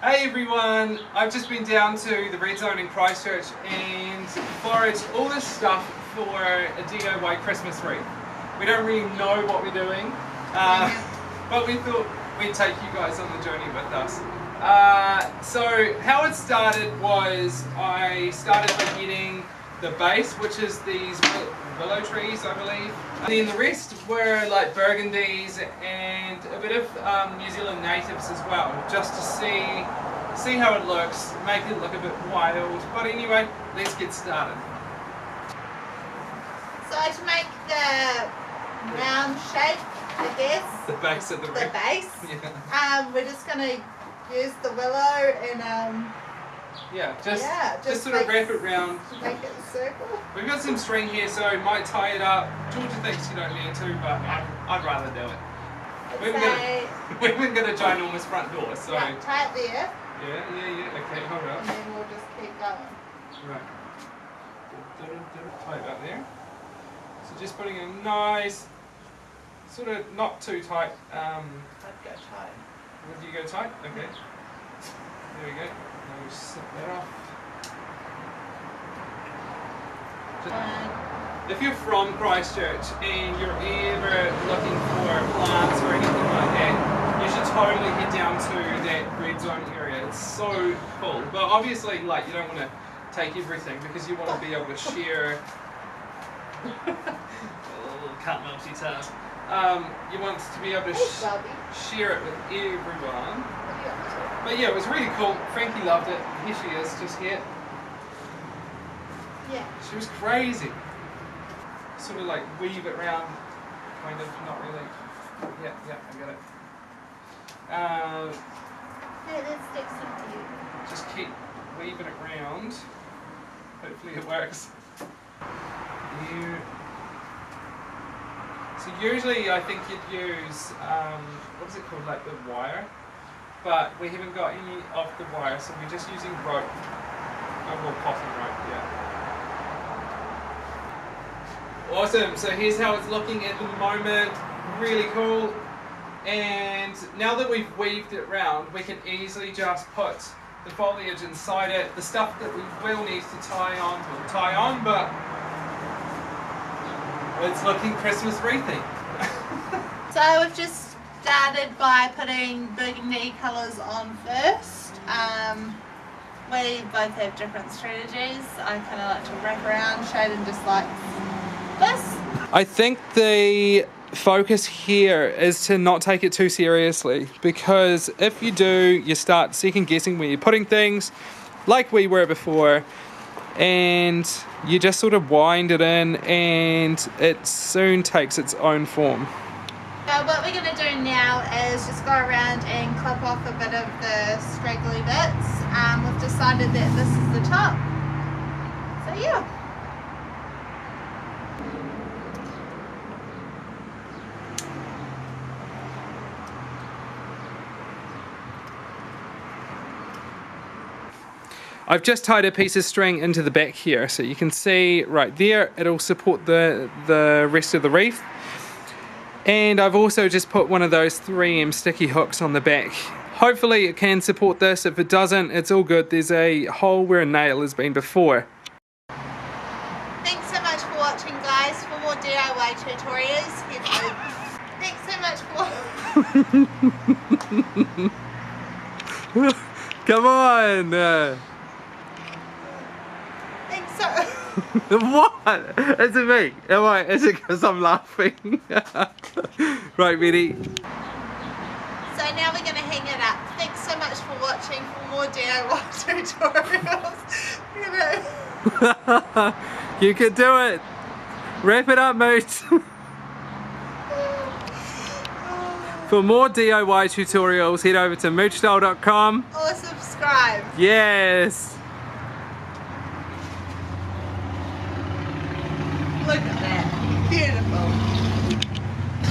Hey everyone, I've just been down to the Red Zone in Christchurch and foraged all this stuff for a DIY Christmas wreath. We don't really know what we're doing, but we thought we'd take you guys on the journey with us. So how it started was I started by getting the base, which is these willow trees, I believe. And then the rest were like burgundies and a bit of New Zealand natives as well, just to see how it looks, make it look a bit wild. But anyway, let's get started. So to make the round shape, I guess, The base of the wreath. base, Yeah. we're just going to use the willow and just sort of wrap it round. make it a circle. We've got some string here, so I might tie it up. Georgia thinks you don't need to, but I'd rather do it. We haven't got a ginormous front door, so... Yeah, tie it there. Yeah. Okay, hold up. And then we'll just keep going. Right. Tie it up there. So just putting a nice, sort of not too tight. I'd go tight. Would you go tight? Okay. There we go. Now we'll slip that off. If you're from Christchurch and you're ever looking for plants or anything like that, you should totally head down to that Red Zone area. It's so cool. But obviously, like, you don't want to take everything because you want to be able to share. Can't multitask. You want to be able to share it with everyone. But yeah, it was really cool. Frankie loved it. Here she is, just here. Yeah. She was crazy. Sort of like weave it round, kind of, not really. Yeah, I got it. Hey, let's stick some to you. Just keep weaving it round. Hopefully it works. So usually I think you'd use, what is it called, like the wire? But we haven't got any of the wire, so we're just using rope. Oh, well, cotton rope, yeah. Awesome, so here's how it's looking at the moment. Really cool. And now that we've weaved it round, we can easily just put the foliage inside it. The stuff that we will need to tie on, we'll tie on, but it's looking Christmas wreathy. So we've just started by putting burgundy colours on first. We both have different strategies. I kind of like to wrap around, Shaden just likes this. I think the focus here is to not take it too seriously, because if you do, you start second guessing where you're putting things, like we were before, and you just sort of wind it in and it soon takes its own form. So what we're going to do now is just go around and clip off a bit of the straggly bits. We've decided that this is the top. So yeah. I've just tied a piece of string into the back here, so you can see right there it'll support the rest of the wreath. And I've also just put one of those 3M sticky hooks on the back. Hopefully it can support this. If it doesn't, it's all good. There's a hole where a nail has been before. Thanks so much for watching, guys. For more DIY tutorials, thanks so much for... Come on! Thanks so... What? Is it me? Is it because I'm laughing? Right, ready? So now we're going to hang it up. Thanks so much for watching. For more DIY tutorials, You can do it! Wrap it up, Mooch! For more DIY tutorials, head over to moochstyle.com or subscribe. Yes!